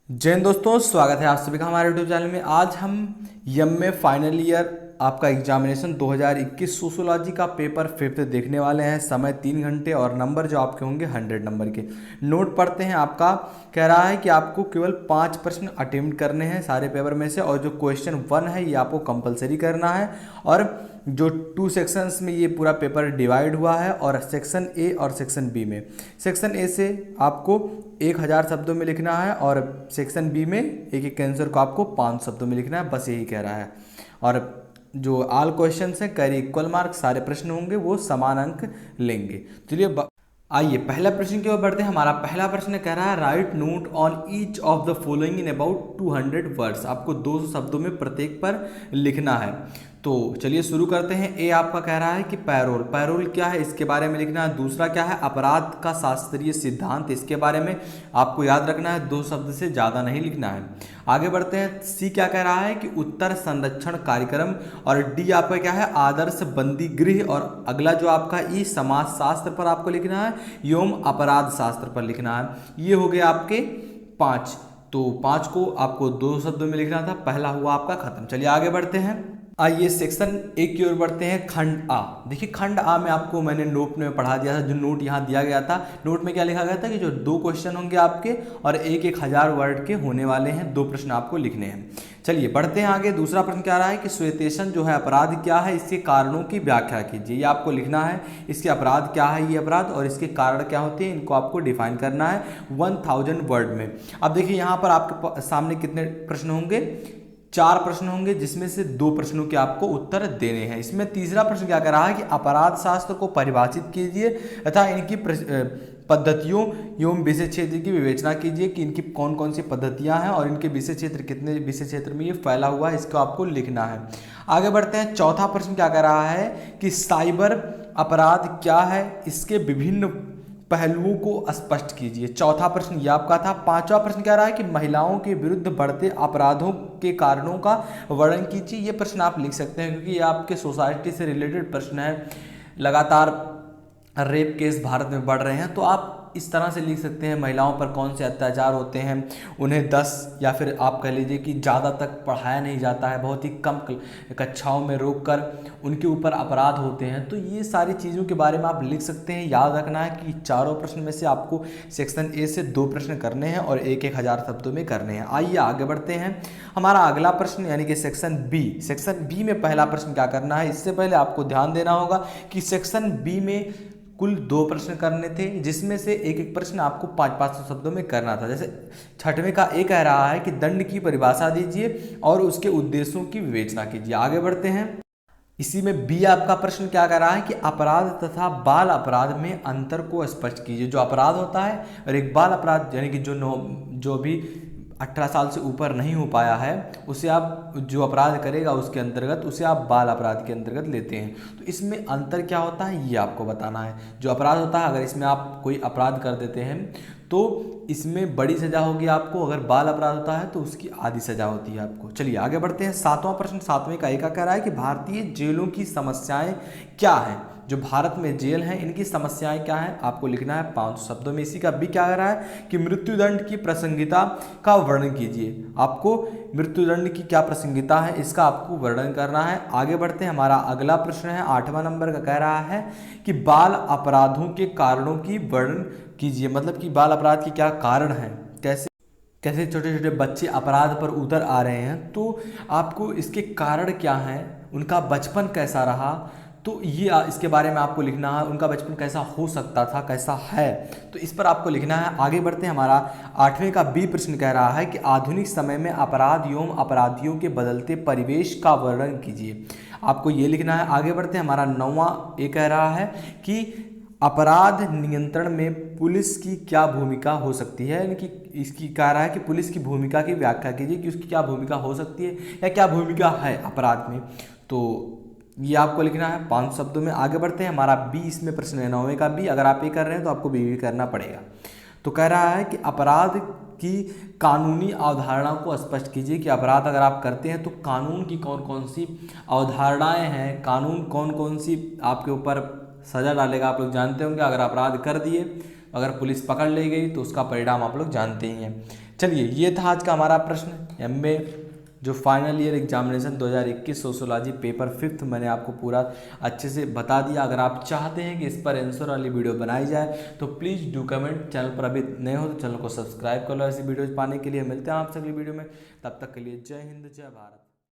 जय हिंद दोस्तों, स्वागत है आप सभी का हमारे यूट्यूब चैनल में। आज हम एमए फाइनल ईयर आपका एग्जामिनेशन 2021 सोशोलॉजी का पेपर फिफ्थ देखने वाले हैं। समय 3 घंटे और नंबर जो आपके होंगे 100 नंबर के। नोट पढ़ते हैं। आपका कह रहा है कि आपको केवल 5 प्रश्न अटेम्प्ट करने हैं सारे पेपर में से, और जो क्वेश्चन 1 है ये आपको कंपलसरी करना है। और जो 2 सेक्शंस में ये पूरा पेपर डिवाइड हुआ है, और सेक्शन ए और सेक्शन बी में। सेक्शन ए से आपको 1000 शब्दों में लिखना है, और सेक्शन बी में एक एक आंसर को आपको 5 शब्दों में लिखना है, बस यही कह रहा है। और जो ऑल क्वेश्चंस हैं कैरी इक्वल मार्क्स, सारे प्रश्न होंगे वो समान अंक लेंगे। चलिए आइए पहला प्रश्न की ओर बढ़ते हैं। हमारा पहला प्रश्न कह रहा है right note on each of the following in about 200 words. आपको 200 शब्दों में प्रत्येक पर लिखना है। तो चलिए शुरू करते हैं। ए आपका कह रहा है कि पैरोल, पैरोल क्या है इसके बारे में लिखना है। दूसरा क्या है, अपराध का शास्त्रीय सिद्धांत, इसके बारे में आपको याद रखना है, 2 शब्द से ज़्यादा नहीं लिखना है। आगे बढ़ते हैं। सी क्या कह रहा है कि उत्तर संरक्षण कार्यक्रम, और डी आपका क्या है आदर्श बंदी गृह, और अगला जो आपका ई समाज शास्त्र पर आपको लिखना है एवं अपराध शास्त्र पर लिखना है। ये हो गया आपके 5। तो 5 को आपको 2 शब्दों में लिखना था। पहला हुआ आपका खत्म। चलिए आगे बढ़ते हैं। आइए सेक्शन ए की ओर बढ़ते हैं। खंड आ, देखिए खंड आ में आपको मैंने नोट में पढ़ा दिया था, जो नोट यहाँ दिया गया था। नोट में क्या लिखा गया था कि जो 2 क्वेश्चन होंगे आपके, और एक 1000 वर्ड के होने वाले हैं। 2 प्रश्न आपको लिखने हैं। चलिए बढ़ते हैं आगे। दूसरा प्रश्न क्या रहा है कि श्वेतेशन जो है अपराध क्या है, इसके कारणों की व्याख्या कीजिए। ये आपको लिखना है, इसके अपराध क्या है ये अपराध, और इसके कारण क्या होते हैं, इनको आपको डिफाइन करना है 1000 वर्ड में। अब देखिए यहाँ पर आपके सामने कितने प्रश्न होंगे, 4 प्रश्न होंगे, जिसमें से 2 प्रश्नों के आपको उत्तर देने हैं। इसमें तीसरा प्रश्न क्या कर रहा है कि अपराध शास्त्र को परिभाषित कीजिए तथा इनकी पद्धतियों एवं विषय क्षेत्र की विवेचना कीजिए कि इनकी कौन कौन सी पद्धतियां हैं, और इनके विषय क्षेत्र कितने विषय क्षेत्र में ये फैला हुआ है, इसको आपको लिखना है। आगे बढ़ते हैं। चौथा प्रश्न क्या कर रहा है कि साइबर अपराध क्या है, इसके विभिन्न पहलुओं को स्पष्ट कीजिए। चौथा प्रश्न ये आपका था। 5वां प्रश्न क्या रहा है कि महिलाओं के विरुद्ध बढ़ते अपराधों के कारणों का वर्णन कीजिए। ये प्रश्न आप लिख सकते हैं, क्योंकि ये आपके सोसाइटी से रिलेटेड प्रश्न है। लगातार रेप केस भारत में बढ़ रहे हैं, तो आप इस तरह से लिख सकते हैं महिलाओं पर कौन से अत्याचार होते हैं, उन्हें 10 या फिर आप कह लीजिए कि ज़्यादा तक पढ़ाया नहीं जाता है, बहुत ही कम कक्षाओं में रोककर उनके ऊपर अपराध होते हैं। तो ये सारी चीज़ों के बारे में आप लिख सकते हैं। याद रखना है कि चारों प्रश्न में से आपको सेक्शन ए से 2 प्रश्न करने हैं, और एक 1000 शब्दों में करने हैं। आइए आगे बढ़ते हैं। हमारा अगला प्रश्न यानी कि सेक्शन बी। सेक्शन बी में पहला प्रश्न क्या करना है, इससे पहले आपको ध्यान देना होगा कि सेक्शन बी में कुल 2 प्रश्न करने थे, जिसमें से एक एक प्रश्न आपको 500-500 शब्दों में करना था। जैसे 6वें का ए कह रहा है कि दंड की परिभाषा दीजिए और उसके उद्देश्यों की विवेचना कीजिए। आगे बढ़ते हैं। इसी में बी आपका प्रश्न क्या कर रहा है कि अपराध तथा बाल अपराध में अंतर को स्पष्ट कीजिए। जो अपराध होता है और एक बाल अपराध, यानी कि जो भी 18 साल से ऊपर नहीं हो पाया है, उसे आप जो अपराध करेगा उसके अंतर्गत उसे आप बाल अपराध के अंतर्गत लेते हैं। तो इसमें अंतर क्या होता है ये आपको बताना है। जो अपराध होता है, अगर इसमें आप कोई अपराध कर देते हैं तो इसमें बड़ी सजा होगी आपको, अगर बाल अपराध होता है तो उसकी आधी सजा होती है आपको। चलिए आगे बढ़ते हैं। 7वां प्रश्न 7वें का एक कह रहा है कि भारतीय जेलों की समस्याएं क्या हैं। जो भारत में जेल हैं इनकी समस्याएं क्या हैं, आपको लिखना है 500 शब्दों में। इसी का बी क्या कह रहा है कि मृत्युदंड की प्रासंगिकता का वर्णन कीजिए। आपको मृत्युदंड की क्या प्रासंगिकता है इसका आपको वर्णन करना है। आगे बढ़ते हैं। हमारा अगला प्रश्न है 8वां नंबर का, कह रहा है कि बाल अपराधों के कारणों की वर्णन कीजिए। मतलब कि बाल अपराध के क्या कारण हैं, कैसे कैसे छोटे छोटे बच्चे अपराध पर उतर आ रहे हैं, तो आपको इसके कारण क्या हैं, उनका बचपन कैसा रहा, तो ये इसके बारे में आपको लिखना है। उनका बचपन कैसा हो सकता था, कैसा है, तो इस पर आपको लिखना है। आगे बढ़ते हैं। हमारा 8वें का बी प्रश्न कह रहा है कि आधुनिक समय में अपराध एवं अपराधियों के बदलते परिवेश का वर्णन कीजिए। आपको ये लिखना है। आगे बढ़ते हैं। हमारा 9वां ये कह रहा है कि अपराध नियंत्रण में पुलिस की क्या भूमिका हो सकती है, यानी कि इसकी कह रहा है कि पुलिस की भूमिका की व्याख्या कीजिए कि उसकी क्या भूमिका हो सकती है या क्या भूमिका है अपराध में। तो ये आपको लिखना है 5 शब्दों में। आगे बढ़ते हैं। हमारा बी इसमें प्रश्न है 9वें का बी। अगर आप ये कर रहे हैं तो आपको बी भी करना पड़ेगा। तो कह रहा है कि अपराध की कानूनी अवधारणा को स्पष्ट कीजिए कि अपराध अगर आप करते हैं तो कानून की कौन कौन सी अवधारणाएं हैं, कानून कौन कौन सी आपके ऊपर सजा डालेगा। आप लोग जानते होंगे, अगर अपराध कर दिए, अगर पुलिस पकड़ ले गई तो उसका परिणाम आप लोग जानते ही हैं। चलिए, ये था आज का हमारा प्रश्न। एमए जो final year examination 2021 sociology paper 5 मैंने आपको पूरा अच्छे से बता दिया। अगर आप चाहते हैं कि इस पर आंसर वाली वीडियो बनाई जाए तो प्लीज़ डू कमेंट। चैनल पर अभी नए हो तो चैनल को सब्सक्राइब कर लो ऐसी वीडियोज़ पाने के लिए। मिलते हैं आपसे अगली वीडियो में, तब तक के लिए जय हिंद जय भारत।